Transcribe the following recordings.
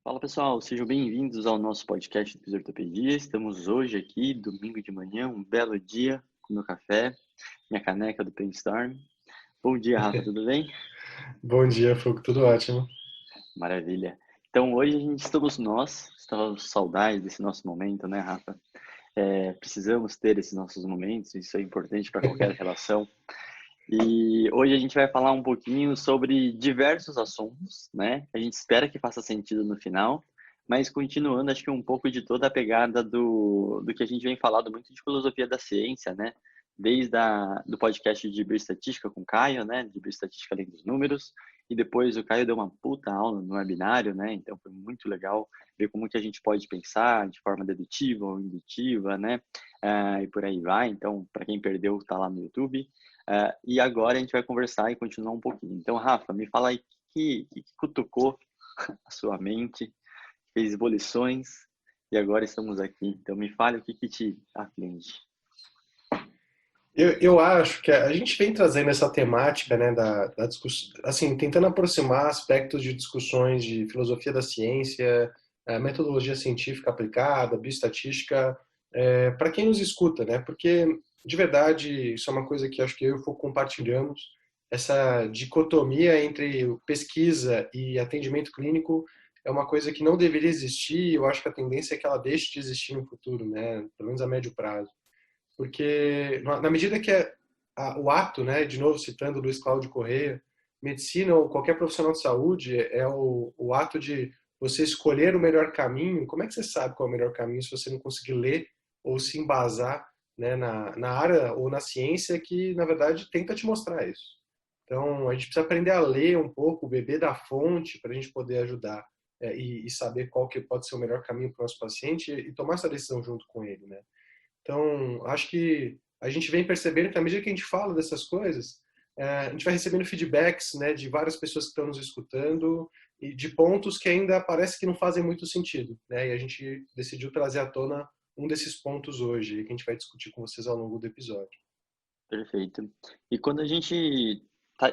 Fala pessoal, sejam bem-vindos ao nosso podcast do Fisiortopedia. Estamos hoje aqui, domingo de manhã, um belo dia, com meu café, minha caneca do Brainstorm. Bom dia, Rafa, tudo bem? Bom dia, Fogo, tudo ótimo. Maravilha. Então hoje estamos com saudades desse nosso momento, né, Rafa? Precisamos ter esses nossos momentos, isso é importante para qualquer relação. E hoje a gente vai falar um pouquinho sobre diversos assuntos, né? A gente espera que faça sentido no final, mas continuando, acho que um pouco de toda a pegada do que a gente vem falando muito de filosofia da ciência, né? Do podcast de bioestatística com o Caio, né? De bioestatística além dos números, e depois o Caio deu uma puta aula no webinário, né? Então foi muito legal ver como que a gente pode pensar de forma dedutiva ou indutiva, né? E por aí vai. Então, para quem perdeu, tá lá no YouTube. E agora a gente vai conversar e continuar um pouquinho. Então, Rafa, me fala aí que cutucou a sua mente, fez ebulições e agora estamos aqui. Então, me fale o que te aflige. Eu acho que a gente vem trazendo essa temática, né, da discussão, assim, tentando aproximar aspectos de discussões de filosofia da ciência, metodologia científica aplicada, bioestatística, para quem nos escuta, né? Porque, de verdade, isso é uma coisa que acho que eu e o Fogo compartilhamos, essa dicotomia entre pesquisa e atendimento clínico é uma coisa que não deveria existir, e eu acho que a tendência é que ela deixe de existir no futuro, né? Pelo menos a médio prazo. Porque na medida que o ato, né, de novo citando Luiz Cláudio Corrêa, medicina ou qualquer profissional de saúde é o ato de você escolher o melhor caminho. Como é que você sabe qual é o melhor caminho se você não conseguir ler ou se embasar, né, na área ou na ciência que, na verdade, tenta te mostrar isso? Então, a gente precisa aprender a ler um pouco, beber da fonte para a gente poder ajudar e saber qual que pode ser o melhor caminho para o nosso paciente e tomar essa decisão junto com ele, né? Então, acho que a gente vem percebendo que à medida que a gente fala dessas coisas, a gente vai recebendo feedbacks, né, de várias pessoas que estão nos escutando e de pontos que ainda parece que não fazem muito sentido, né? E a gente decidiu trazer à tona um desses pontos hoje, que a gente vai discutir com vocês ao longo do episódio. Perfeito. E quando a gente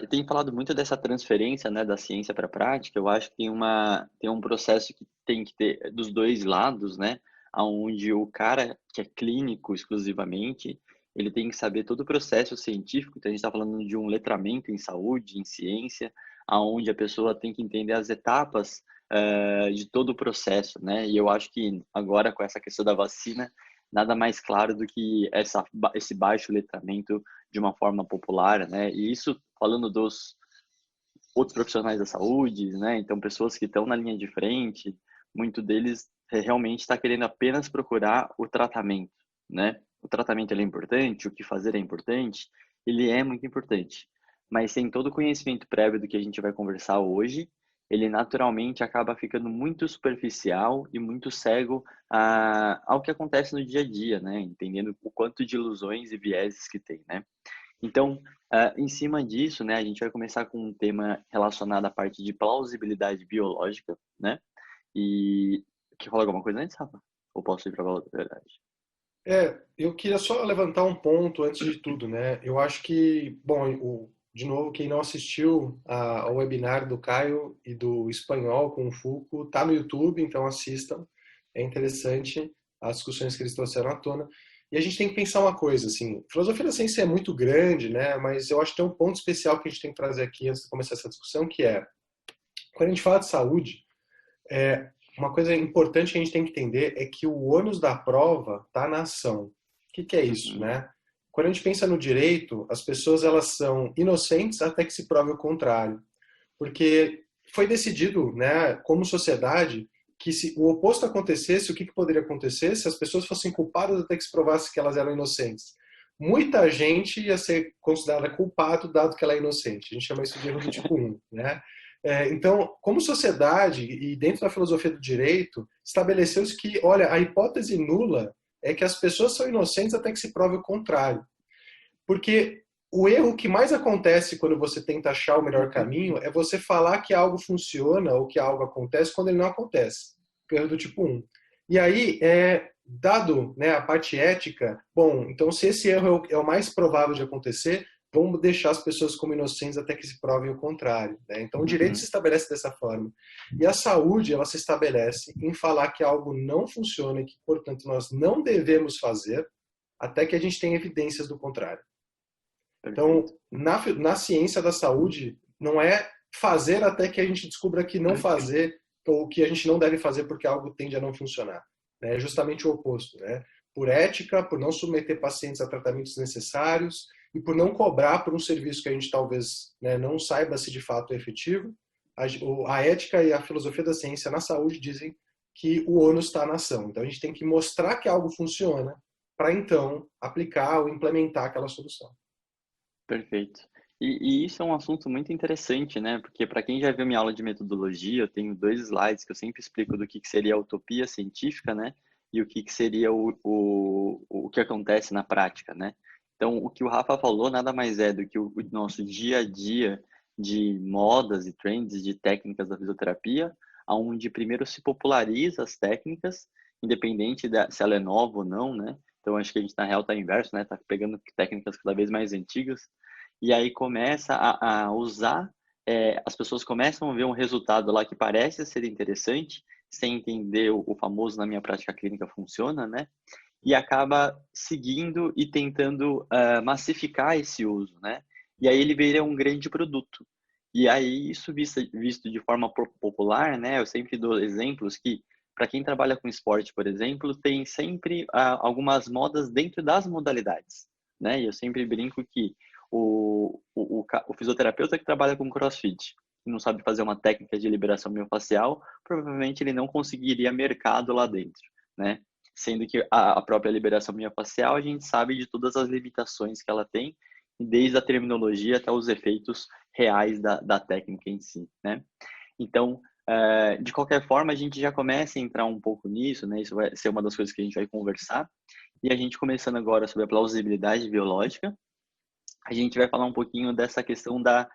tem falado muito dessa transferência, né, da ciência para a prática, eu acho que tem um processo que tem que ter dos dois lados, né, aonde o cara que é clínico exclusivamente, ele tem que saber todo o processo científico, então a gente está falando de um letramento em saúde, em ciência, aonde a pessoa tem que entender as etapas de todo o processo, né, e eu acho que agora com essa questão da vacina, nada mais claro do que esse baixo letramento de uma forma popular, né? E isso falando dos outros profissionais da saúde, né? Então, pessoas que estão na linha de frente, muito deles realmente está querendo apenas procurar o tratamento, né? O tratamento ele é importante, o que fazer é importante, ele é muito importante. Mas sem todo o conhecimento prévio do que a gente vai conversar hoje, ele naturalmente acaba ficando muito superficial e muito cego ao que acontece no dia a dia, né? Entendendo o quanto de ilusões e vieses que tem, né? Então, em cima disso, né, a gente vai começar com um tema relacionado à parte de plausibilidade biológica, né? E quer falar alguma coisa antes, Rafa? Ou posso ir para a verdade? Eu queria só levantar um ponto antes de tudo, né? Eu acho que, bom, de novo, quem não assistiu ao webinar do Caio e do Espanhol com o Fulco, tá no YouTube, então assistam. É interessante as discussões que eles trouxeram à tona. E a gente tem que pensar uma coisa, assim, filosofia da ciência é muito grande, né? Mas eu acho que tem um ponto especial que a gente tem que trazer aqui antes de começar essa discussão, que é, quando a gente fala de saúde, uma coisa importante que a gente tem que entender é que o ônus da prova está na ação. O que é isso, Uhum, né? Quando a gente pensa no direito, as pessoas elas são inocentes até que se prove o contrário, porque foi decidido, né, como sociedade, que se o oposto acontecesse, o que poderia acontecer se as pessoas fossem culpadas até que se provasse que elas eram inocentes? Muita gente ia ser considerada culpado dado que ela é inocente. A gente chama isso de erro do tipo 1, né? Então, como sociedade e dentro da filosofia do direito, estabeleceu-se que, olha, a hipótese nula é que as pessoas são inocentes até que se prove o contrário. Porque o erro que mais acontece quando você tenta achar o melhor caminho é você falar que algo funciona ou que algo acontece quando ele não acontece. O erro do tipo 1. E aí, dado, né, a parte ética, bom, então se esse erro é o mais provável de acontecer, vamos deixar as pessoas como inocentes até que se provem o contrário, né? Então, o direito se Uhum. estabelece dessa forma. E a saúde, ela se estabelece em falar que algo não funciona e que, portanto, nós não devemos fazer até que a gente tenha evidências do contrário. Perfeito. Então, na ciência da saúde, não é fazer até que a gente descubra que não fazer ou que a gente não deve fazer porque algo tende a não funcionar. Né? É justamente o oposto. Né? Por ética, por não submeter pacientes a tratamentos necessários e por não cobrar por um serviço que a gente talvez, né, não saiba se de fato é efetivo, a ética e a filosofia da ciência na saúde dizem que o ônus está na ação. Então, a gente tem que mostrar que algo funciona para, então, aplicar ou implementar aquela solução. Perfeito. E isso é um assunto muito interessante, né? Porque para quem já viu minha aula de metodologia, eu tenho 2 slides que eu sempre explico do que seria a utopia científica, né? E o que seria o que acontece na prática, né? Então, o que o Rafa falou nada mais é do que o nosso dia a dia de modas e trends de técnicas da fisioterapia, onde primeiro se populariza as técnicas, independente se ela é nova ou não, né? Então, acho que a gente, na real, está inverso, né? Tá pegando técnicas cada vez mais antigas e aí começa a usar, as pessoas começam a ver um resultado lá que parece ser interessante, sem entender o famoso na minha prática clínica funciona, né? E acaba seguindo e tentando massificar esse uso, né? E aí ele vira um grande produto. E aí isso visto de forma popular, né? Eu sempre dou exemplos que para quem trabalha com esporte, por exemplo, tem sempre algumas modas dentro das modalidades, né? E eu sempre brinco que o fisioterapeuta que trabalha com CrossFit e não sabe fazer uma técnica de liberação miofascial, provavelmente ele não conseguiria mercado lá dentro, né? Sendo que a própria liberação miofascial, a gente sabe de todas as limitações que ela tem, desde a terminologia até os efeitos reais da técnica em si, né? Então, de qualquer forma, a gente já começa a entrar um pouco nisso, né? Isso vai ser uma das coisas que a gente vai conversar. E a gente começando agora sobre a plausibilidade biológica, a gente vai falar um pouquinho dessa questão da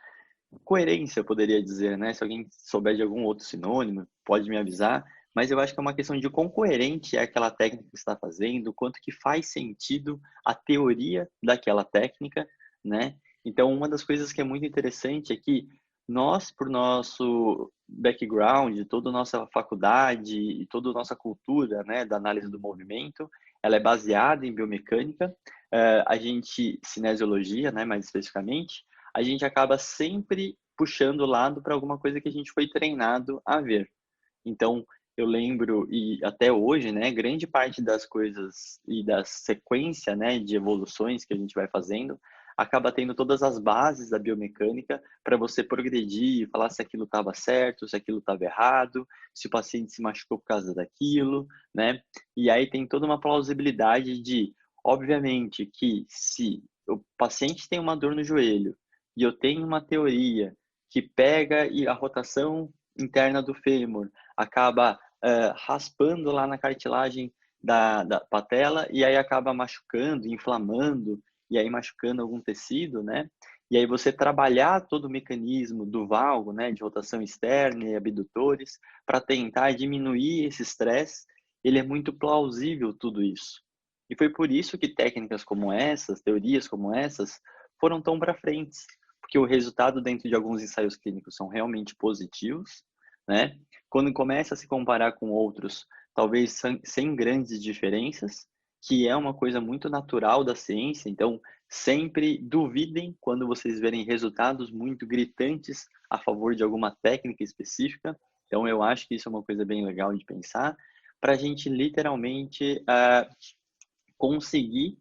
coerência, eu poderia dizer, né? Se alguém souber de algum outro sinônimo, pode me avisar. Mas eu acho que é uma questão de quão coerente é aquela técnica que está fazendo, quanto que faz sentido a teoria daquela técnica, né? Então, uma das coisas que é muito interessante é que nós, por nosso background, toda a nossa faculdade e toda a nossa cultura, né, da análise do movimento, ela é baseada em biomecânica, a gente, cinesiologia, né, mais especificamente, a gente acaba sempre puxando o lado para alguma coisa que a gente foi treinado a ver. Então, eu lembro, e até hoje, né, grande parte das coisas e da sequência, né, de evoluções que a gente vai fazendo, acaba tendo todas as bases da biomecânica para você progredir e falar se aquilo estava certo, se aquilo estava errado, se o paciente se machucou por causa daquilo, né? E aí tem toda uma plausibilidade de, obviamente, que se o paciente tem uma dor no joelho e eu tenho uma teoria que pega e a rotação interna do fêmur acaba raspando lá na cartilagem da patela e aí acaba machucando, inflamando e aí machucando algum tecido, né? E aí você trabalhar todo o mecanismo do valgo, né, de rotação externa e abdutores para tentar diminuir esse estresse, ele é muito plausível tudo isso. E foi por isso que técnicas como essas, teorias como essas, foram tão para frente, porque o resultado dentro de alguns ensaios clínicos são realmente positivos, né? Quando começa a se comparar com outros, talvez sem grandes diferenças, que é uma coisa muito natural da ciência, então sempre duvidem quando vocês verem resultados muito gritantes a favor de alguma técnica específica. Então eu acho que isso é uma coisa bem legal de pensar, para a gente literalmente conseguir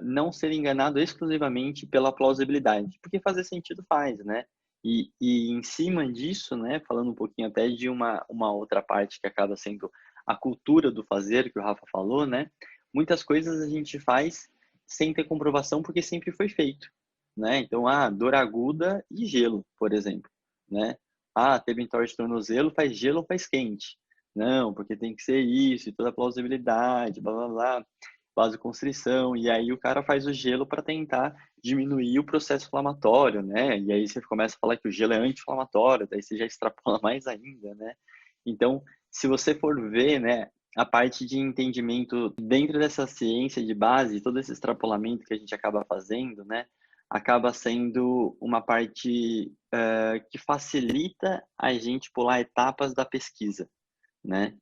não ser enganado exclusivamente pela plausibilidade, porque fazer sentido faz, né? E em cima disso, né, falando um pouquinho até de uma outra parte que acaba sendo a cultura do fazer, que o Rafa falou, né? Muitas coisas a gente faz sem ter comprovação porque sempre foi feito, né? Então, dor aguda e gelo, por exemplo, né? Teve entorse de tornozelo, faz gelo ou faz quente? Não, porque tem que ser isso, e toda a plausibilidade, blá blá blá, vasoconstrição, e aí o cara faz o gelo para tentar diminuir o processo inflamatório, né? E aí você começa a falar que o gelo é anti-inflamatório, daí você já extrapola mais ainda, né? Então, se você for ver, né, a parte de entendimento dentro dessa ciência de base, todo esse extrapolamento que a gente acaba fazendo, né? acaba sendo uma parte que facilita a gente pular etapas da pesquisa, né?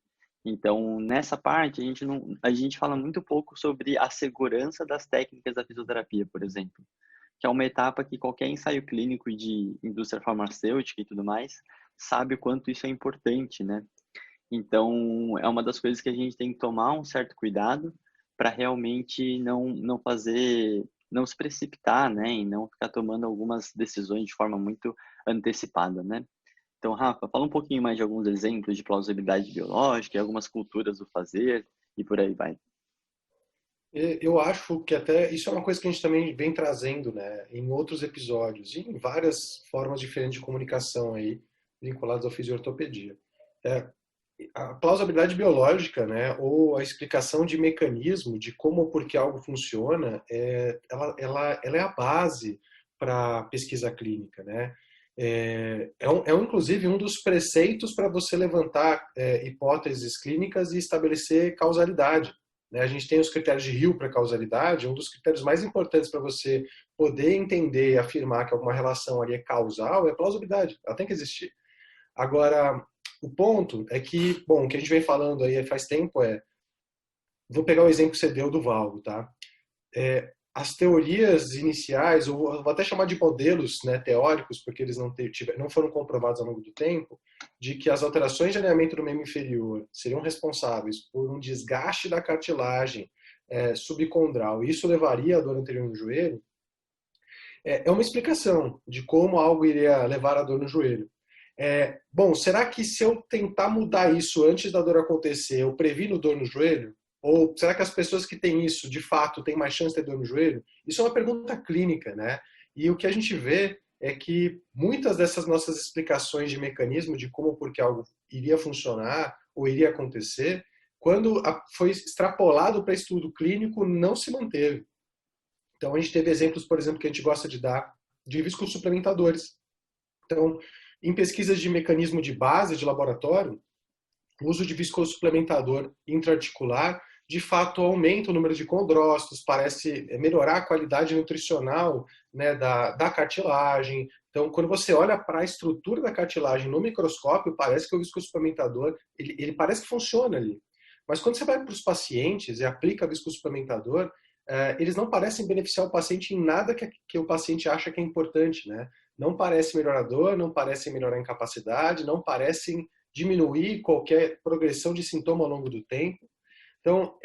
Então, nessa parte, a gente fala muito pouco sobre a segurança das técnicas da fisioterapia, por exemplo, que é uma etapa que qualquer ensaio clínico de indústria farmacêutica e tudo mais sabe o quanto isso é importante, né? Então, é uma das coisas que a gente tem que tomar um certo cuidado para realmente não fazer, não se precipitar, né? E não ficar tomando algumas decisões de forma muito antecipada, né? Então, Rafa, fala um pouquinho mais de alguns exemplos de plausibilidade biológica e algumas culturas do fazer e por aí vai. Eu acho que até isso é uma coisa que a gente também vem trazendo, né, em outros episódios e em várias formas diferentes de comunicação aí vinculadas ao fisiortopedia. É, a plausibilidade biológica, né, ou a explicação de mecanismo de como ou por que algo funciona, ela é a base para a pesquisa clínica, né? Inclusive um dos preceitos para você levantar hipóteses clínicas e estabelecer causalidade, né? A gente tem os critérios de Hill para causalidade, um dos critérios mais importantes para você poder entender e afirmar que alguma relação ali é causal é a plausibilidade, ela tem que existir. Agora, o ponto é que, bom, o que a gente vem falando aí faz tempo vou pegar o exemplo que você deu do valgo, tá? As teorias iniciais, ou eu vou até chamar de modelos, né, teóricos, porque eles não foram comprovados ao longo do tempo, de que as alterações de alinhamento do membro inferior seriam responsáveis por um desgaste da cartilagem subcondral, e isso levaria à dor anterior no joelho, é uma explicação de como algo iria levar à dor no joelho. Bom, será que se eu tentar mudar isso antes da dor acontecer, eu previno dor no joelho? Ou será que as pessoas que têm isso, de fato, têm mais chance de ter dor no joelho? Isso é uma pergunta clínica, né? E o que a gente vê é que muitas dessas nossas explicações de mecanismo de como ou por que algo iria funcionar ou iria acontecer, quando foi extrapolado para estudo clínico, não se manteve. Então, a gente teve exemplos, por exemplo, que a gente gosta de dar de viscosuplementadores. Então, em pesquisas de mecanismo de base de laboratório, o uso de viscosuplementador intraarticular de fato aumenta o número de condrócitos, parece melhorar a qualidade nutricional, né, da cartilagem. Então, quando você olha para a estrutura da cartilagem no microscópio, parece que o viscosuplementador ele parece que funciona ali. Mas quando você vai para os pacientes e aplica viscosuplementador, eles não parecem beneficiar o paciente em nada que o paciente acha que é importante, né? Não parece melhorar a dor, não parecem melhorar a incapacidade, não parecem diminuir qualquer progressão de sintoma ao longo do tempo. Então,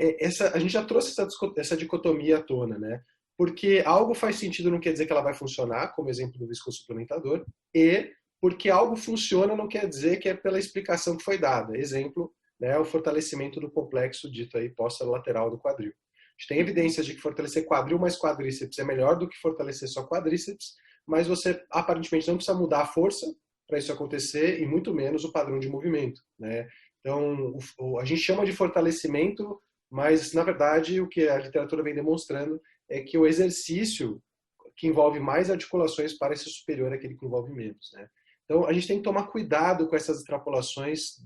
a gente já trouxe essa dicotomia à tona, né? Porque algo faz sentido não quer dizer que ela vai funcionar, como exemplo do viscosuplementador, e porque algo funciona não quer dizer que é pela explicação que foi dada. Exemplo, né, o fortalecimento do complexo dito aí lateral do quadril. A gente tem evidências de que fortalecer quadril mais quadríceps é melhor do que fortalecer só quadríceps, mas você aparentemente não precisa mudar a força para isso acontecer e muito menos o padrão de movimento, né? Então, a gente chama de fortalecimento, mas na verdade o que a literatura vem demonstrando é que o exercício que envolve mais articulações parece superior àquele que envolve menos, né? Então, a gente tem que tomar cuidado com essas extrapolações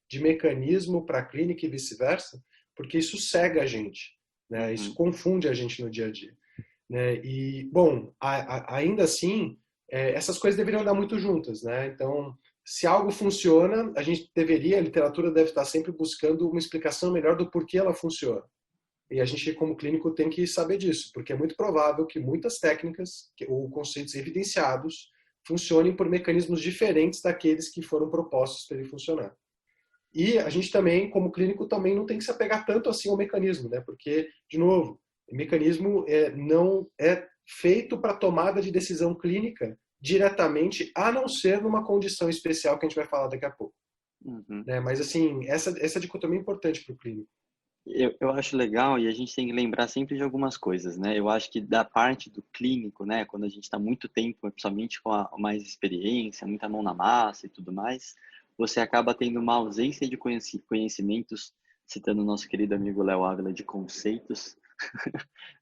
de mecanismo para a clínica e vice-versa, porque isso cega a gente, né? Isso Uhum. confunde a gente no dia a dia, né? E, bom, ainda assim, essas coisas deveriam andar muito juntas, né? Então, se algo funciona, a literatura deve estar sempre buscando uma explicação melhor do porquê ela funciona. E a gente, como clínico, tem que saber disso, porque é muito provável que muitas técnicas ou conceitos evidenciados funcionem por mecanismos diferentes daqueles que foram propostos para ele funcionar. E a gente também, como clínico, também não tem que se apegar tanto assim ao mecanismo, né? Porque, de novo, o mecanismo não é feito para tomada de decisão clínica diretamente, a não ser numa condição especial que a gente vai falar daqui a pouco. Uhum. Né? Mas, assim, essa dicotomia é importante para o clínico. Eu acho legal e a gente tem que lembrar sempre de algumas coisas, né? Eu acho que da parte do clínico, né, quando a gente está muito tempo, principalmente com mais experiência, muita mão na massa e tudo mais, você acaba tendo uma ausência de conhecimentos, citando o nosso querido amigo Léo Ávila, de conceitos,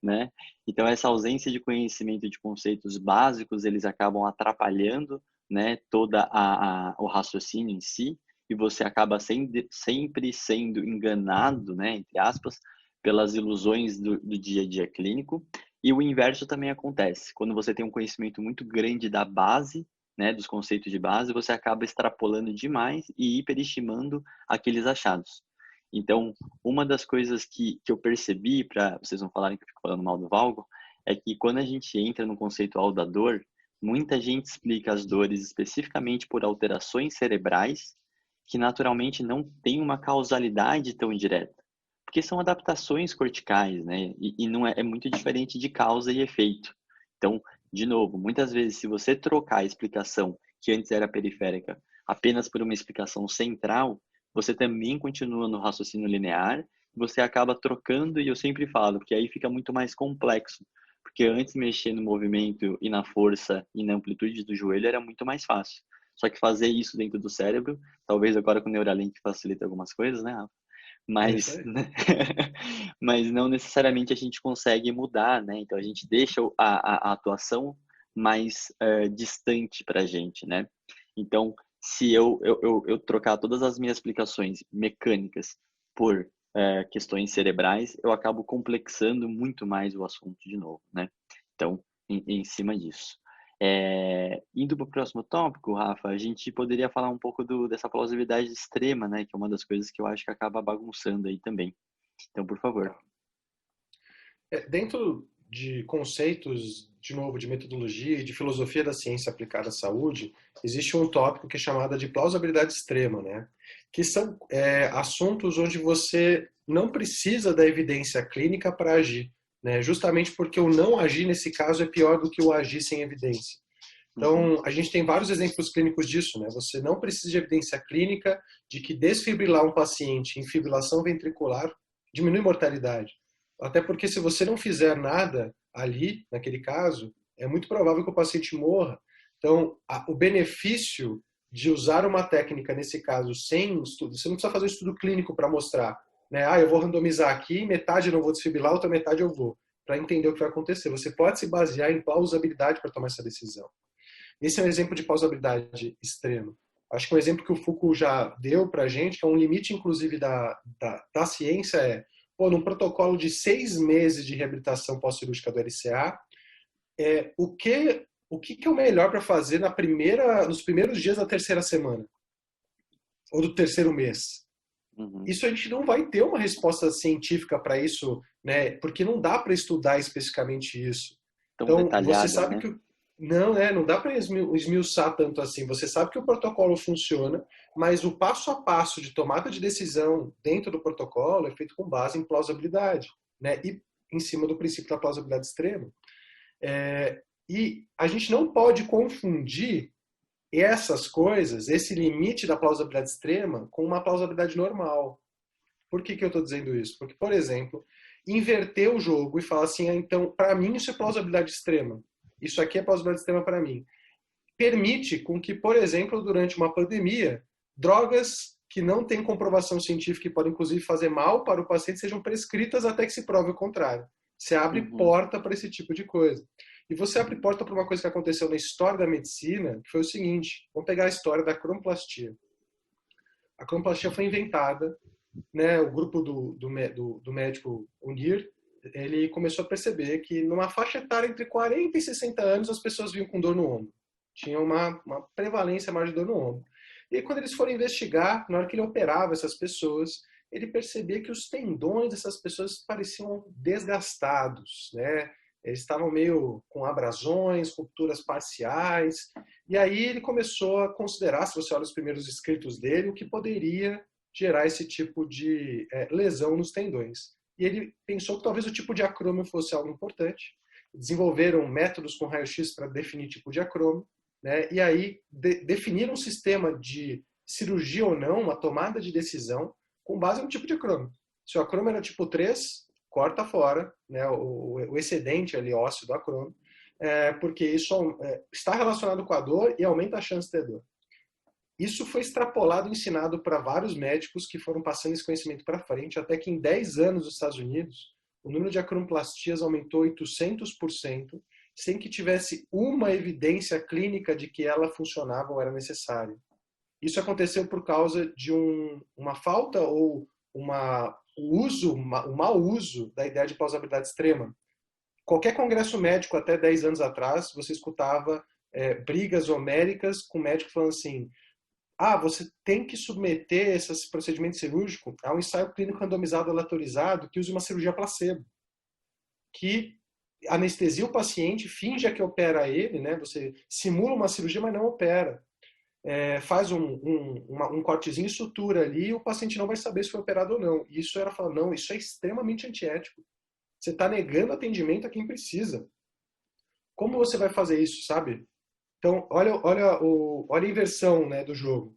né? Então, essa ausência de conhecimento de conceitos básicos, eles acabam atrapalhando, né, o raciocínio em si, e você acaba sempre sendo enganado, né, entre aspas, pelas ilusões do dia a dia clínico. E o inverso também acontece. Quando você tem um conhecimento muito grande da base, né, dos conceitos de base, você acaba extrapolando demais e hiperestimando aqueles achados. Então, uma das coisas que eu percebi, para vocês não falarem que eu fico falando mal do Valgo, é que quando a gente entra no conceitual da dor, muita gente explica as dores especificamente por alterações cerebrais que naturalmente não tem uma causalidade tão direta, porque são adaptações corticais, né? E não é muito diferente de causa e efeito. Então, de novo, muitas vezes, se você trocar a explicação que antes era periférica apenas por uma explicação central, você também continua no raciocínio linear, você acaba trocando, e eu sempre falo, porque aí fica muito mais complexo. Porque antes mexer no movimento e na força e na amplitude do joelho era muito mais fácil. Só que fazer isso dentro do cérebro, talvez agora com o Neuralink facilita algumas coisas, né, Rafa? É isso Mas, aí. né? Mas não necessariamente a gente consegue mudar, né? Então a gente deixa a atuação mais distante para a gente, né? Então, se eu trocar todas as minhas explicações mecânicas por questões cerebrais, eu acabo complexando muito mais o assunto de novo, né? Então, em cima disso. Indo para o próximo tópico, Rafa, a gente poderia falar um pouco dessa plausibilidade extrema, né? Que é uma das coisas que eu acho que acaba bagunçando aí também. Então, por favor. Dentro de conceitos, de novo, de metodologia e de filosofia da ciência aplicada à saúde, existe um tópico que é chamado de plausibilidade extrema, né? Que são assuntos onde você não precisa da evidência clínica para agir, né? Justamente porque o não agir nesse caso é pior do que o agir sem evidência. Uhum, Então, a gente tem vários exemplos clínicos disso, né? Você não precisa de evidência clínica de que desfibrilar um paciente em fibrilação ventricular diminui mortalidade. Até porque se você não fizer nada ali, naquele caso, é muito provável que o paciente morra. Então, o benefício de usar uma técnica, nesse caso, sem estudo, você não precisa fazer um estudo clínico para mostrar, né? Ah, eu vou randomizar aqui, metade eu não vou desfibrilar, outra metade eu vou, para entender o que vai acontecer. Você pode se basear em plausibilidade para tomar essa decisão. Esse é um exemplo de plausibilidade extrema. Acho que um exemplo que o Foucault já deu para a gente, que é um limite, inclusive, da ciência, pô, num protocolo de 6 meses de reabilitação pós-cirúrgica do LCA, o que é o melhor para fazer nos primeiros dias da terceira semana? Ou do terceiro mês? uhum. Isso a gente não vai ter uma resposta científica para isso, né? Porque não dá para estudar especificamente isso. Tão Então, você detalhada, sabe né? que não, né? Não dá para esmiuçar tanto assim. Você sabe que o protocolo funciona, mas o passo a passo de tomada de decisão dentro do protocolo é feito com base em plausibilidade, né? E em cima do princípio da plausibilidade extrema. E a gente não pode confundir essas coisas, esse limite da plausibilidade extrema, com uma plausibilidade normal. Por que eu estou dizendo isso? Porque, por exemplo, inverter o jogo e falar assim, então, para mim isso é plausibilidade extrema. Isso aqui é plausibilidade extrema para mim. Permite com que, por exemplo, durante uma pandemia, drogas que não têm comprovação científica e podem, inclusive, fazer mal para o paciente sejam prescritas até que se prove o contrário. Você abre Uhum, porta para esse tipo de coisa. E você abre porta para uma coisa que aconteceu na história da medicina, que foi o seguinte, vamos pegar a história da cromplastia. A cromplastia foi inventada, né, o grupo do médico Unir, ele começou a perceber que numa faixa etária entre 40 e 60 anos as pessoas vinham com dor no ombro. Tinha uma prevalência maior de dor no ombro. E aí, quando eles foram investigar, na hora que ele operava essas pessoas, ele percebia que os tendões dessas pessoas pareciam desgastados, né? Eles estavam meio com abrasões, rupturas parciais. E aí ele começou a considerar, se você olha os primeiros escritos dele, o que poderia gerar esse tipo de lesão nos tendões. E ele pensou que talvez o tipo de acrômio fosse algo importante. Desenvolveram métodos com raio-x para definir tipo de acrômio, né? E aí definiram um sistema de cirurgia ou não, uma tomada de decisão, com base no tipo de acrômio. Se o acrômio era tipo 3, corta fora, né, o excedente ali ósseo do acrômio, porque isso está relacionado com a dor e aumenta a chance de ter dor. Isso foi extrapolado e ensinado para vários médicos que foram passando esse conhecimento para frente, até que em 10 anos nos Estados Unidos, o número de acromoplastias aumentou 800%, sem que tivesse uma evidência clínica de que ela funcionava ou era necessária. Isso aconteceu por causa de uma falta ou o mau uso da ideia de plausibilidade extrema. qualquer congresso médico até 10 anos atrás, você escutava brigas homéricas com médico falando assim: você tem que submeter esse procedimento cirúrgico a um ensaio clínico randomizado aleatorizado que use uma cirurgia placebo, que anestesia o paciente, finge que opera ele, né? Você simula uma cirurgia, mas não opera. Faz um cortezinho e sutura ali, e o paciente não vai saber se foi operado ou não. E isso era falar, não, isso é extremamente antiético. Você está negando atendimento a quem precisa. Como você vai fazer isso, sabe? Então, olha a inversão, né, do jogo.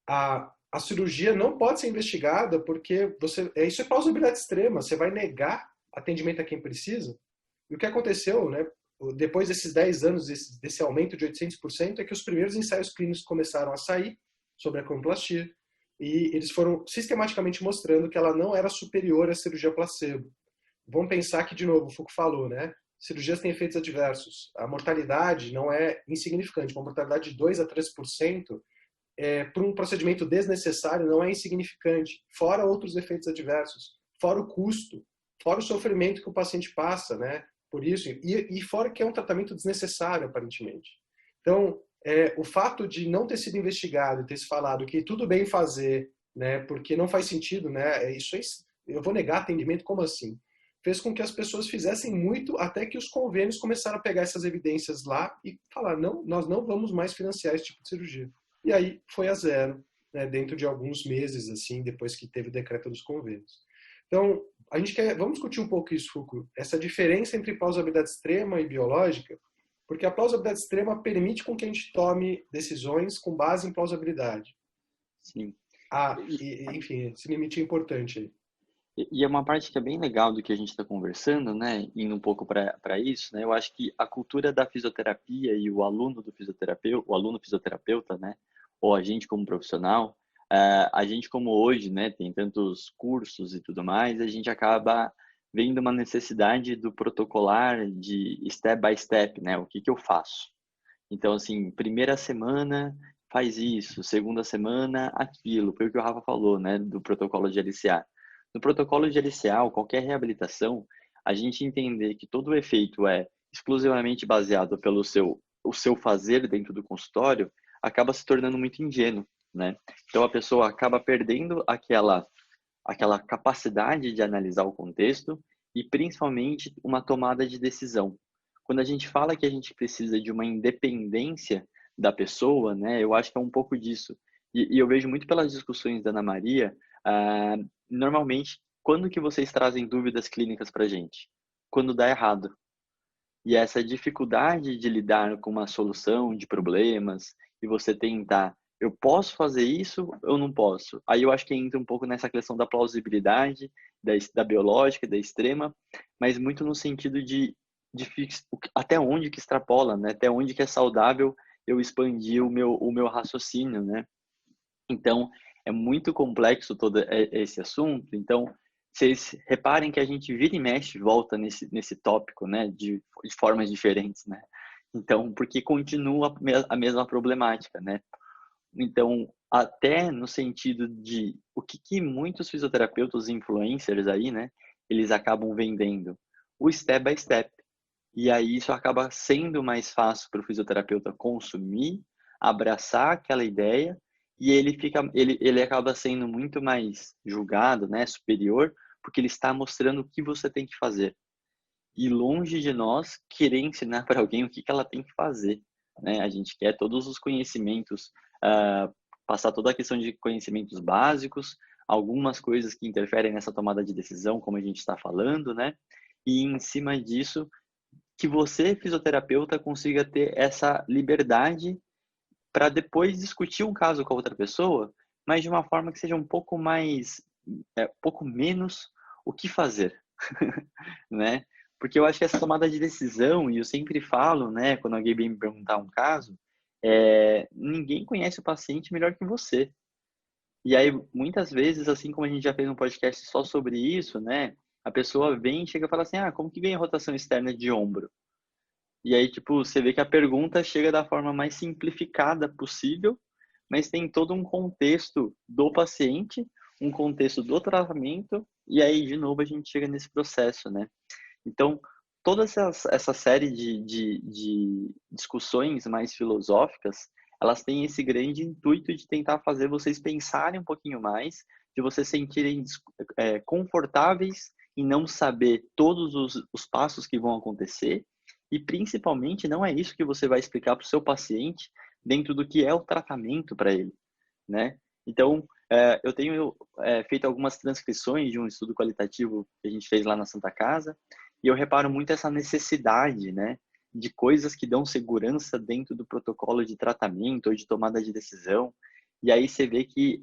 A cirurgia não pode ser investigada porque isso é plausibilidade extrema. Você vai negar atendimento a quem precisa. E o que aconteceu, né, depois desses 10 anos, desse aumento de 800%, é que os primeiros ensaios clínicos começaram a sair sobre a acromioplastia e eles foram sistematicamente mostrando que ela não era superior à cirurgia placebo. Vamos pensar que, de novo, o Foucault falou, né? Cirurgias têm efeitos adversos. A mortalidade não é insignificante. Uma mortalidade de 2 a 3% para um procedimento desnecessário não é insignificante. Fora outros efeitos adversos. Fora o custo. Fora o sofrimento que o paciente passa, né? Por isso. E fora que é um tratamento desnecessário, aparentemente. Então, o fato de não ter sido investigado e ter se falado que tudo bem fazer, né? Porque não faz sentido, né? Eu vou negar atendimento, como assim? Fez com que as pessoas fizessem muito até que os convênios começaram a pegar essas evidências lá e falar, não, nós não vamos mais financiar esse tipo de cirurgia. E aí foi a zero, né, dentro de alguns meses, assim, depois que teve o decreto dos convênios. Então, vamos discutir um pouco isso, Foucault, essa diferença entre plausibilidade extrema e biológica, porque a plausibilidade extrema permite com que a gente tome decisões com base em plausibilidade. Sim. Enfim, esse limite é importante aí. E é uma parte que é bem legal do que a gente está conversando, né? Indo um pouco para isso, né? Eu acho que a cultura da fisioterapia e o aluno do fisioterapeuta, o aluno fisioterapeuta, né? Ou a gente como profissional, a gente como hoje, né? Tem tantos cursos e tudo mais, a gente acaba vendo uma necessidade do protocolar de step by step, né? O que eu faço? Então, assim, primeira semana faz isso, segunda semana aquilo, foi o que o Rafa falou, né? Do protocolo de LCA. No protocolo de LCA, ou qualquer reabilitação, a gente entender que todo o efeito é exclusivamente baseado pelo o seu fazer dentro do consultório, acaba se tornando muito ingênuo, né? Então a pessoa acaba perdendo aquela capacidade de analisar o contexto e principalmente uma tomada de decisão. Quando a gente fala que a gente precisa de uma independência da pessoa, né? Eu acho que é um pouco disso. E eu vejo muito pelas discussões da Ana Maria, normalmente, quando que vocês trazem dúvidas clínicas para a gente? Quando dá errado. E essa dificuldade de lidar com uma solução de problemas e você tentar, eu posso fazer isso, eu não posso. Aí eu acho que entra um pouco nessa questão da plausibilidade, da biológica, da extrema, mas muito no sentido de até onde que extrapola, né? Até onde que é saudável eu expandir o meu raciocínio, né? Então, é muito complexo todo esse assunto. Então, vocês reparem que a gente vira e mexe, volta nesse tópico, né, de formas diferentes, né? Então, porque continua a mesma problemática, né? Então, até no sentido de o que muitos fisioterapeutas influencers aí, né, eles acabam vendendo o step by step. E aí isso acaba sendo mais fácil para o fisioterapeuta consumir, abraçar aquela ideia e ele acaba sendo muito mais julgado, né, superior, porque ele está mostrando o que você tem que fazer. E longe de nós querer ensinar para alguém o que ela tem que fazer, né? A gente quer todos os conhecimentos, passar toda a questão de conhecimentos básicos, algumas coisas que interferem nessa tomada de decisão, como a gente está falando, né? E em cima disso, que você, fisioterapeuta, consiga ter essa liberdade para depois discutir um caso com a outra pessoa, mas de uma forma que seja um pouco mais, um pouco menos o que fazer, né? Porque eu acho que essa tomada de decisão, e eu sempre falo, né, quando alguém vem me perguntar um caso, ninguém conhece o paciente melhor que você. E aí, muitas vezes, assim como a gente já fez um podcast só sobre isso, né, a pessoa vem e chega e fala assim, como que vem a rotação externa de ombro? E aí, tipo, você vê que a pergunta chega da forma mais simplificada possível, mas tem todo um contexto do paciente, um contexto do tratamento, e aí, de novo, a gente chega nesse processo, né? Então, toda essa série de discussões mais filosóficas, elas têm esse grande intuito de tentar fazer vocês pensarem um pouquinho mais, de vocês se sentirem confortáveis em não saber todos os passos que vão acontecer, e principalmente não é isso que você vai explicar para o seu paciente dentro do que é o tratamento para ele, né? Então, eu tenho feito algumas transcrições de um estudo qualitativo que a gente fez lá na Santa Casa, e eu reparo muito essa necessidade, né, de coisas que dão segurança dentro do protocolo de tratamento ou de tomada de decisão. E aí você vê que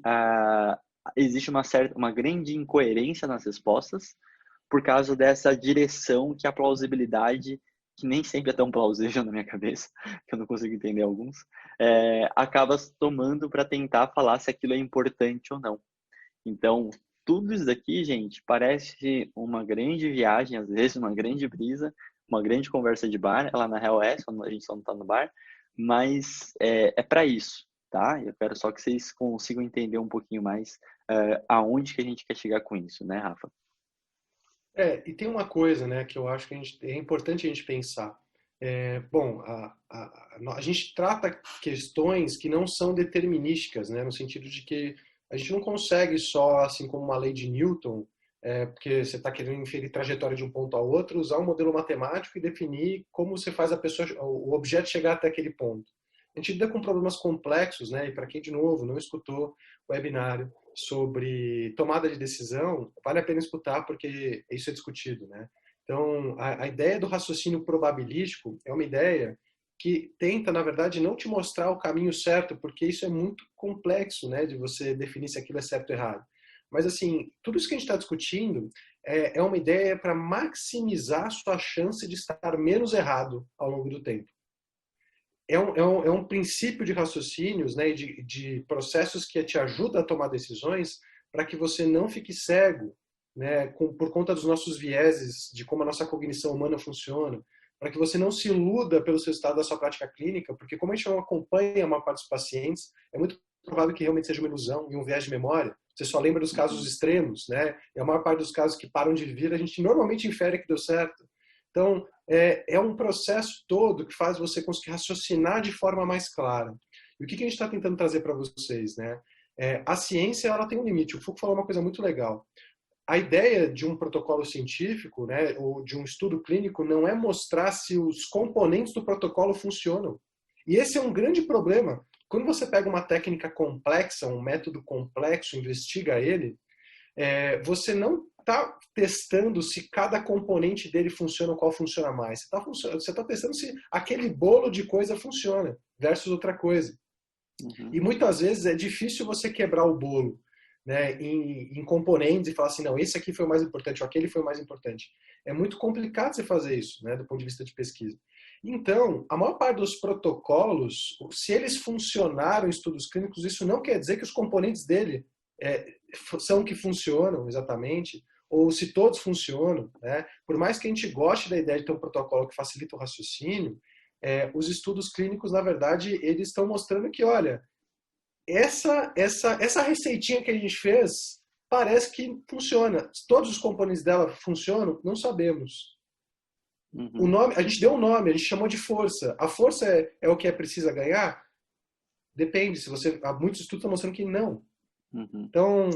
existe uma grande incoerência nas respostas por causa dessa direção que a plausibilidade, que nem sempre é tão plausível na minha cabeça, que eu não consigo entender alguns, acaba tomando para tentar falar se aquilo é importante ou não. Então, tudo isso daqui, gente, parece uma grande viagem, às vezes, uma grande brisa, uma grande conversa de bar. Ela, na real, a gente só não tá no bar, mas é para isso, tá? Eu quero só que vocês consigam entender um pouquinho mais aonde que a gente quer chegar com isso, né, Rafa? E tem uma coisa, né, que eu acho que é importante a gente pensar. Bom, a gente trata questões que não são determinísticas, né, no sentido de que a gente não consegue só, assim como uma lei de Newton, porque você está querendo inferir trajetória de um ponto ao outro, usar um modelo matemático e definir como você faz o objeto chegar até aquele ponto. A gente lida com problemas complexos, né, e para quem, de novo, não escutou o webinário sobre tomada de decisão, vale a pena escutar porque isso é discutido, né? Então, a ideia do raciocínio probabilístico é uma ideia que tenta, na verdade, não te mostrar o caminho certo, porque isso é muito complexo, né, de você definir se aquilo é certo ou errado. Mas, assim, tudo isso que a gente está discutindo é uma ideia para maximizar a sua chance de estar menos errado ao longo do tempo. É um princípio de raciocínios, né, de processos que te ajudam a tomar decisões para que você não fique cego, né, por conta dos nossos vieses, de como a nossa cognição humana funciona, para que você não se iluda pelo seu estado da sua prática clínica, porque como a gente não acompanha a maior parte dos pacientes, é muito provável que realmente seja uma ilusão e um viés de memória. Você só lembra dos casos extremos, né? E a maior parte dos casos que param de vir, a gente normalmente infere que deu certo. Então, é um processo todo que faz você conseguir raciocinar de forma mais clara. E o que a gente está tentando trazer para vocês, né? A ciência, ela tem um limite. O Foucault falou uma coisa muito legal. A ideia de um protocolo científico, né, ou de um estudo clínico, não é mostrar se os componentes do protocolo funcionam. E esse é um grande problema. Quando você pega uma técnica complexa, um método complexo, investiga ele, você não está testando se cada componente dele funciona ou qual funciona mais. Você está testando se aquele bolo de coisa funciona versus outra coisa. Uhum. E muitas vezes é difícil você quebrar o bolo, né, em componentes e falar assim, não, esse aqui foi o mais importante, ou aquele foi o mais importante. É muito complicado você fazer isso, né, do ponto de vista de pesquisa. Então, a maior parte dos protocolos, se eles funcionaram em estudos clínicos, isso não quer dizer que os componentes dele são que funcionam exatamente, ou se todos funcionam, né? Por mais que a gente goste da ideia de ter um protocolo que facilita o raciocínio, os estudos clínicos, na verdade, eles estão mostrando que, olha, essa receitinha que a gente fez parece que funciona. Todos os componentes dela funcionam? Não sabemos. O Uhum. nome, a gente deu um nome, a gente chamou de força. A força é o que precisa ganhar? Depende. Muitos estudos estão mostrando que não. Uhum. Então,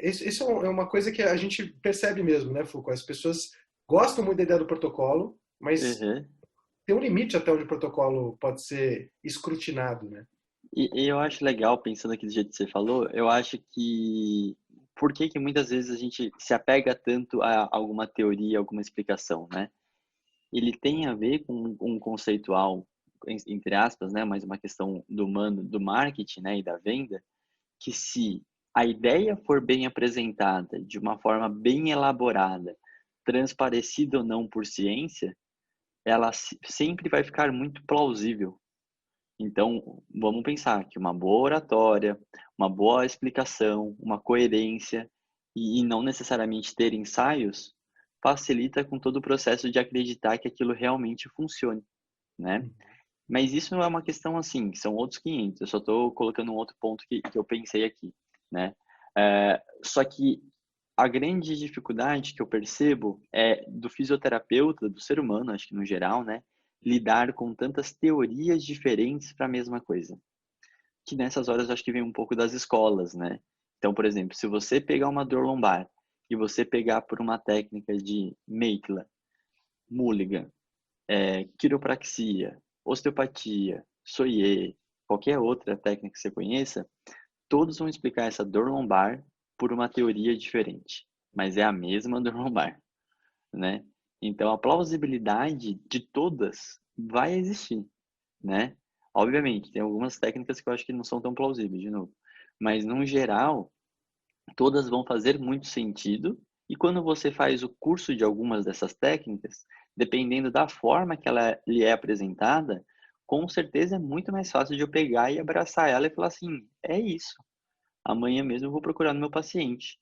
isso é uma coisa que a gente percebe mesmo, né, Foucault? As pessoas gostam muito da ideia do protocolo, mas Uhum. tem um limite até onde o protocolo pode ser escrutinado, né? E eu acho legal, pensando aqui do jeito que você falou, eu acho que por que que muitas vezes a gente se apega tanto a alguma teoria, alguma explicação, né? Ele tem a ver com um conceitual, entre aspas, né, mas uma questão do humano, do marketing, né, e da venda, que se a ideia for bem apresentada, de uma forma bem elaborada, transparecida ou não por ciência, ela sempre vai ficar muito plausível. Então, vamos pensar que uma boa oratória, uma boa explicação, uma coerência e não necessariamente ter ensaios facilita com todo o processo de acreditar que aquilo realmente funcione, né? Mas isso não é uma questão assim, são outros 500. Eu só estou colocando um outro ponto que eu pensei aqui, né? Só que a grande dificuldade que eu percebo é do fisioterapeuta, do ser humano, acho que no geral, né, lidar com tantas teorias diferentes para a mesma coisa. Que nessas horas eu acho que vem um pouco das escolas, né? Então, por exemplo, se você pegar uma dor lombar e você pegar por uma técnica de Maitland, Mulligan, quiropraxia, osteopatia, Soyer, qualquer outra técnica que você conheça, todos vão explicar essa dor lombar por uma teoria diferente, mas é a mesma dor lombar, né? Então, a plausibilidade de todas vai existir, né? Obviamente, tem algumas técnicas que eu acho que não são tão plausíveis, de novo. Mas, no geral, todas vão fazer muito sentido. E quando você faz o curso de algumas dessas técnicas, dependendo da forma que ela lhe é apresentada, com certeza é muito mais fácil de eu pegar e abraçar ela e falar assim, é isso. Amanhã mesmo eu vou procurar no meu paciente.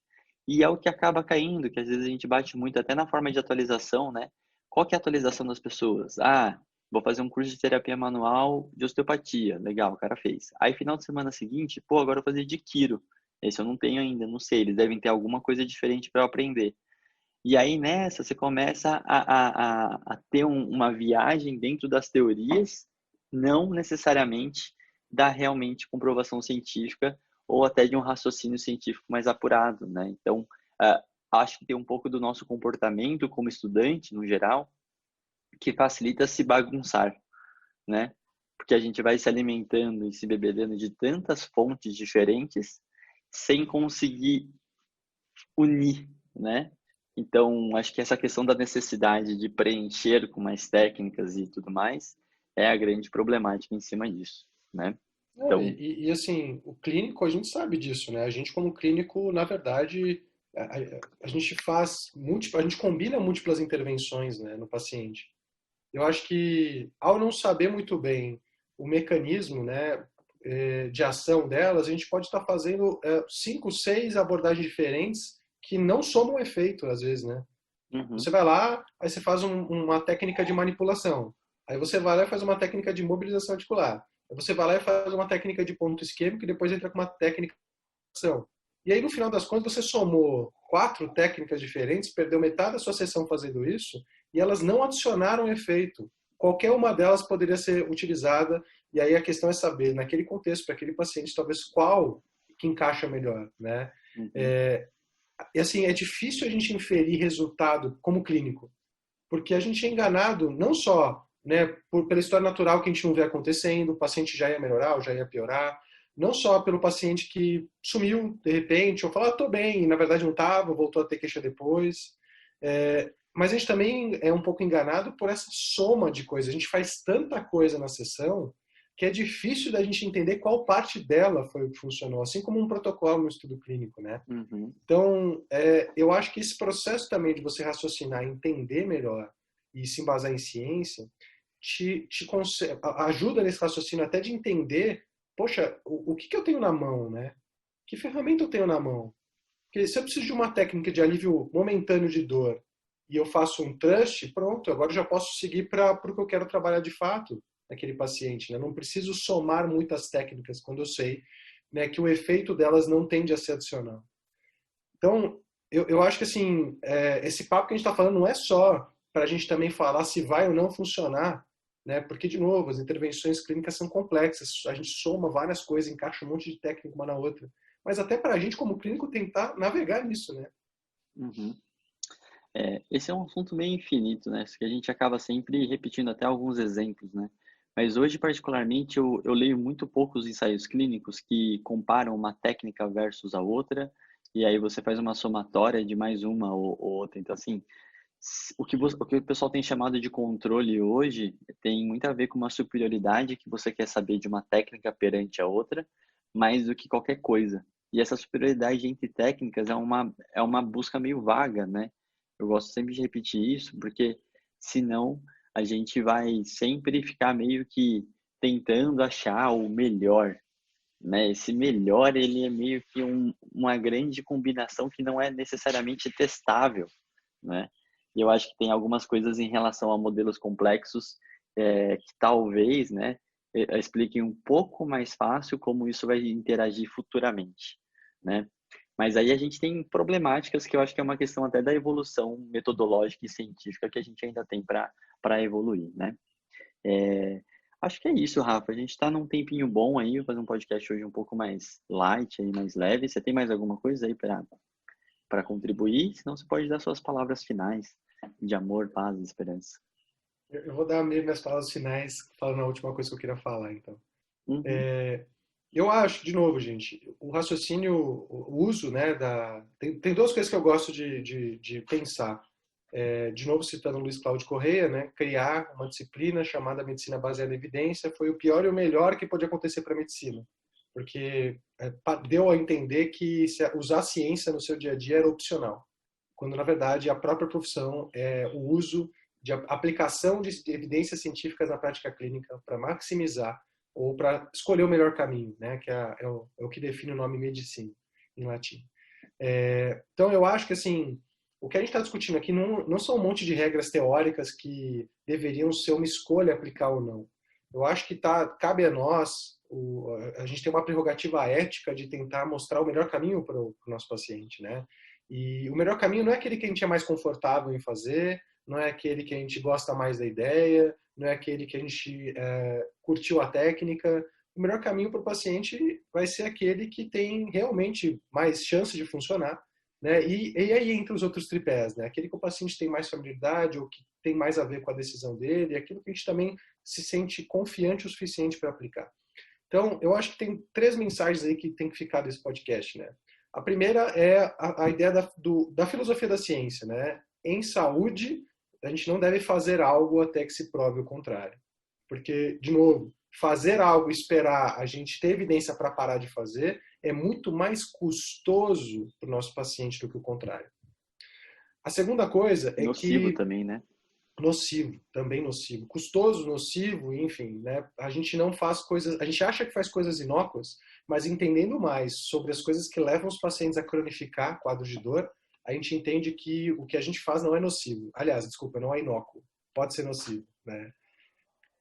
E é o que acaba caindo, que às vezes a gente bate muito até na forma de atualização, né? Qual que é a atualização das pessoas? Ah, vou fazer um curso de terapia manual de osteopatia. Legal, o cara fez. Aí, final de semana seguinte, pô, agora eu vou fazer de quiro. Esse eu não tenho ainda, não sei. Eles devem ter alguma coisa diferente para eu aprender. E aí, nessa, você começa a ter uma viagem dentro das teorias, não necessariamente da realmente comprovação científica ou até de um raciocínio científico mais apurado, né? Então, acho que tem um pouco do nosso comportamento como estudante, no geral, que facilita se bagunçar, né? Porque a gente vai se alimentando e se bebedando de tantas fontes diferentes sem conseguir unir, né? Então, acho que essa questão da necessidade de preencher com mais técnicas e tudo mais é a grande problemática em cima disso, né? Não, Então, assim, o clínico, a gente sabe disso, né? A gente, como clínico, na verdade, a gente faz a gente combina múltiplas intervenções, né, no paciente. Eu acho que, ao não saber muito bem o mecanismo, né, de ação delas, a gente pode estar fazendo 5, 6 abordagens diferentes que não somam efeito, às vezes, né? uhum, Você vai lá, aí você faz uma técnica de manipulação. Aí você vai lá e faz uma técnica de mobilização articular. Aí você vai lá e faz uma técnica de ponto isquêmico e depois entra com uma técnica de ação. E aí, no final das contas, você somou 4 técnicas diferentes, perdeu metade da sua sessão fazendo isso, e elas não adicionaram efeito. Qualquer uma delas poderia ser utilizada, e aí a questão é saber, naquele contexto, para aquele paciente, talvez qual que encaixa melhor, né? uhum, É, e assim, é difícil a gente inferir resultado como clínico, porque a gente é enganado não só, né, pela história natural que a gente não vê acontecendo, o paciente já ia melhorar ou já ia piorar, não só pelo paciente que sumiu de repente, ou falou, tô bem, e na verdade não estava, voltou a ter queixa depois. Mas a gente também é um pouco enganado por essa soma de coisas. A gente faz tanta coisa na sessão que é difícil da gente entender qual parte dela foi o que funcionou, assim como um protocolo no estudo clínico, né? uhum, Então, eu acho que esse processo também de você raciocinar, entender melhor e se embasar em ciência, ajuda nesse raciocínio até de entender, poxa, o que eu tenho na mão, né? Que ferramenta eu tenho na mão? Porque se eu preciso de uma técnica de alívio momentâneo de dor e eu faço um trust, pronto, agora eu já posso seguir para o que eu quero trabalhar de fato naquele paciente. Né? Não preciso somar muitas técnicas quando eu sei, né, que o efeito delas não tende a ser adicional. Então, eu acho que assim, esse papo que a gente está falando não é só para a gente também falar se vai ou não funcionar, né? Porque, de novo, as intervenções clínicas são complexas, a gente soma várias coisas, encaixa um monte de técnica uma na outra. Mas até para a gente, como clínico, tentar navegar nisso, né? uhum. Esse é um assunto meio infinito, né? Que a gente acaba sempre repetindo até alguns exemplos, né? Mas hoje, particularmente, eu leio muito poucos ensaios clínicos que comparam uma técnica versus a outra, e aí você faz uma somatória de mais uma ou outra. Então, assim, o que o pessoal tem chamado de controle hoje tem muito a ver com uma superioridade que você quer saber de uma técnica perante a outra, mais do que qualquer coisa. E essa superioridade entre técnicas é uma busca meio vaga, né? Eu gosto sempre de repetir isso, porque senão a gente vai sempre ficar meio que tentando achar o melhor, né? Esse melhor, ele é meio que uma grande combinação que não é necessariamente testável, né? E eu acho que tem algumas coisas em relação a modelos complexos que talvez, né, expliquem um pouco mais fácil como isso vai interagir futuramente, né? Mas aí a gente tem problemáticas que eu acho que é uma questão até da evolução metodológica e científica que a gente ainda tem para evoluir, né? É, acho que é isso, Rafa. A gente está num tempinho bom aí, vou fazer um podcast hoje um pouco mais light, aí, mais leve. Você tem mais alguma coisa aí para contribuir? Senão você pode dar suas palavras finais de amor, paz e esperança. Eu vou dar mesmo minhas palavras finais falando a última coisa que eu queria falar, então. Uhum, Eu acho, de novo, gente, o raciocínio, o uso, né, tem duas coisas que eu gosto de pensar. De novo, citando o Luiz Cláudio Correia, né, criar uma disciplina chamada Medicina Baseada em Evidência foi o pior e o melhor que pode acontecer para a medicina. Porque deu a entender que usar a ciência no seu dia a dia era opcional. Quando, na verdade, a própria profissão é o uso de aplicação de evidências científicas na prática clínica para maximizar ou para escolher o melhor caminho, né? Que é o que define o nome medicina, em latim. Então, eu acho que, assim, o que a gente está discutindo aqui não são um monte de regras teóricas que deveriam ser uma escolha aplicar ou não. Eu acho que cabe a nós, a gente tem uma prerrogativa ética de tentar mostrar o melhor caminho para o nosso paciente, né? E o melhor caminho não é aquele que a gente é mais confortável em fazer, não é aquele que a gente gosta mais da ideia, não é aquele que a gente curtiu a técnica. O melhor caminho para o paciente vai ser aquele que tem realmente mais chance de funcionar, né? E aí entre os outros tripés, né? Aquele que o paciente tem mais familiaridade ou que tem mais a ver com a decisão dele, e aquilo que a gente também se sente confiante o suficiente para aplicar. Então, eu acho que tem três mensagens aí que tem que ficar desse podcast, né? A primeira é a ideia da filosofia da ciência, né? Em saúde, a gente não deve fazer algo até que se prove o contrário. Porque, de novo, fazer algo e esperar a gente ter evidência para parar de fazer é muito mais custoso para o nosso paciente do que o contrário. A segunda coisa é nocivo que também, né? nocivo, também nocivo, custoso, nocivo, enfim, né? A gente não faz coisas, a gente acha que faz coisas inócuas, mas entendendo mais sobre as coisas que levam os pacientes a cronificar quadros de dor, a gente entende que o que a gente faz não é nocivo. Aliás, desculpa, não é inócuo. Pode ser nocivo, né?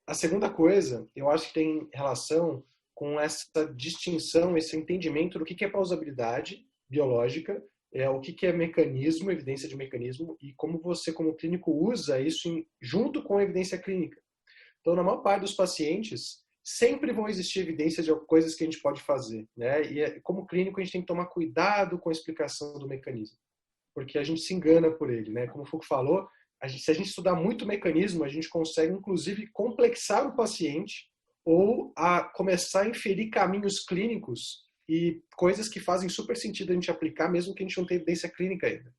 A segunda coisa, eu acho que tem relação com essa distinção, esse entendimento do que é plausibilidade biológica, o que é mecanismo, evidência de mecanismo, e como você, como clínico, usa isso junto com a evidência clínica. Então, na maior parte dos pacientes, sempre vão existir evidências de coisas que a gente pode fazer, né? E como clínico, a gente tem que tomar cuidado com a explicação do mecanismo, porque a gente se engana por ele, né? Como o Foucault falou, se a gente estudar muito o mecanismo, a gente consegue, inclusive, complexar o paciente ou começar a inferir caminhos clínicos e coisas que fazem super sentido a gente aplicar, mesmo que a gente não tenha evidência clínica ainda.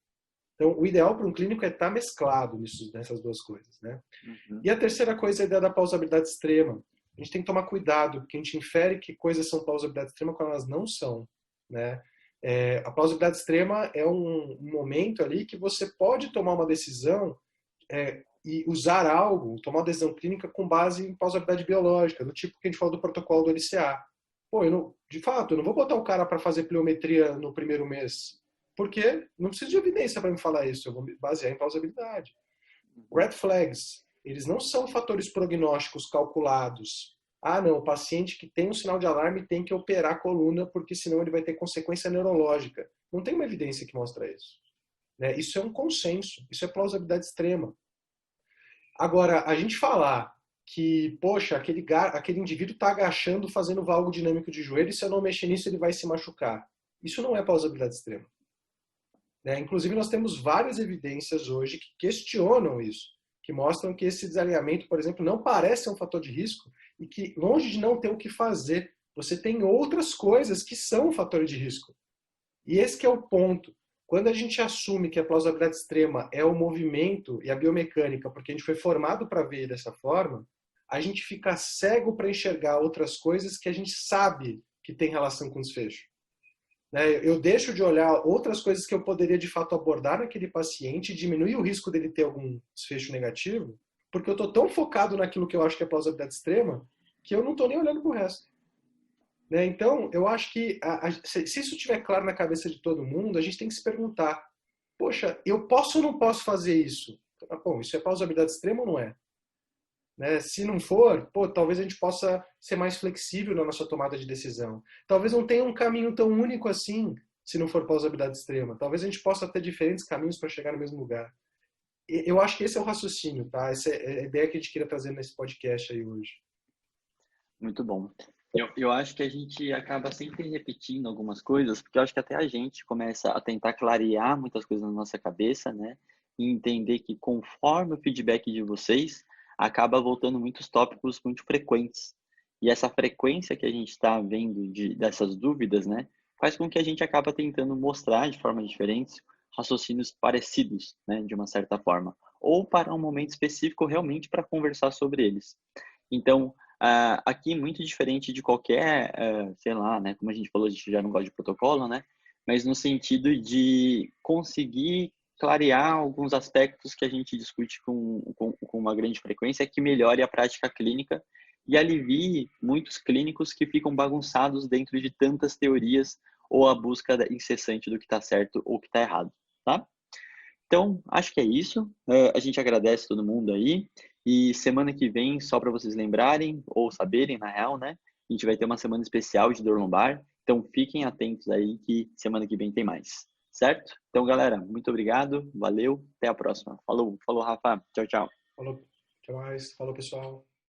Então, o ideal para um clínico é estar mesclado nessas duas coisas, né? Uhum. E a terceira coisa é a ideia da plausibilidade extrema. A gente tem que tomar cuidado, porque a gente infere que coisas são plausibilidade extrema quando elas não são, né? A plausibilidade extrema é um momento ali que você pode tomar uma decisão e usar algo, tomar uma decisão clínica com base em plausibilidade biológica, do tipo que a gente falou do protocolo do LCA. Pô, de fato, eu não vou botar o cara para fazer pliometria no primeiro mês, porque não preciso de evidência para me falar isso, eu vou me basear em plausibilidade. Red flags, eles não são fatores prognósticos calculados. Ah, não, o paciente que tem um sinal de alarme tem que operar a coluna, porque senão ele vai ter consequência neurológica. Não tem uma evidência que mostra isso. Né? Isso é um consenso, isso é plausibilidade extrema. Agora, a gente falar que, poxa, aquele indivíduo está agachando, fazendo valgo dinâmico de joelho, e se eu não mexer nisso, ele vai se machucar. Isso não é plausibilidade extrema. Né? Inclusive, nós temos várias evidências hoje que questionam isso, que mostram que esse desalinhamento, por exemplo, não parece ser um fator de risco e que, longe de não ter o que fazer, você tem outras coisas que são um fator de risco. E esse que é o ponto. Quando a gente assume que a plausibilidade extrema é o movimento e a biomecânica, porque a gente foi formado para ver dessa forma, a gente fica cego para enxergar outras coisas que a gente sabe que tem relação com desfecho. Eu deixo de olhar outras coisas que eu poderia de fato abordar naquele paciente e diminuir o risco dele ter algum desfecho negativo, porque eu estou tão focado naquilo que eu acho que é plausibilidade extrema, que eu não estou nem olhando para o resto. Então, eu acho que se isso estiver claro na cabeça de todo mundo, a gente tem que se perguntar, poxa, eu posso ou não posso fazer isso? Bom, isso é plausibilidade extrema ou não é? Se não for, talvez a gente possa ser mais flexível na nossa tomada de decisão. Talvez não tenha um caminho tão único assim. se não for plausibilidade extrema? Talvez a gente possa ter diferentes caminhos para chegar no mesmo lugar. Eu acho que esse é o raciocínio, tá? Essa é a ideia que a gente queria trazer nesse podcast aí hoje. Muito bom. Eu acho que a gente acaba sempre repetindo algumas coisas, porque eu acho que até a gente começa a tentar clarear muitas coisas na nossa cabeça, né? E entender que conforme o feedback de vocês, acaba voltando muitos tópicos muito frequentes. E essa frequência que a gente está vendo dessas dúvidas, né? Faz com que a gente acaba tentando mostrar de formas diferentes raciocínios parecidos, né? De uma certa forma. Ou para um momento específico, realmente para conversar sobre eles. Então, aqui muito diferente de qualquer, sei lá, né, como a gente falou, a gente já não gosta de protocolo, né, mas no sentido de conseguir clarear alguns aspectos que a gente discute com uma grande frequência que melhore a prática clínica e alivie muitos clínicos que ficam bagunçados dentro de tantas teorias ou a busca incessante do que está certo ou que está errado, tá? Então, acho que é isso. A gente agradece todo mundo aí. E semana que vem, só para vocês lembrarem, ou saberem, na real, né? A gente vai ter uma semana especial de dor lombar. Então, fiquem atentos aí que semana que vem tem mais. Certo? Então, galera, muito obrigado. Valeu. Até a próxima. Falou, falou, Rafa. Tchau, tchau. Falou, até mais. Falou, pessoal.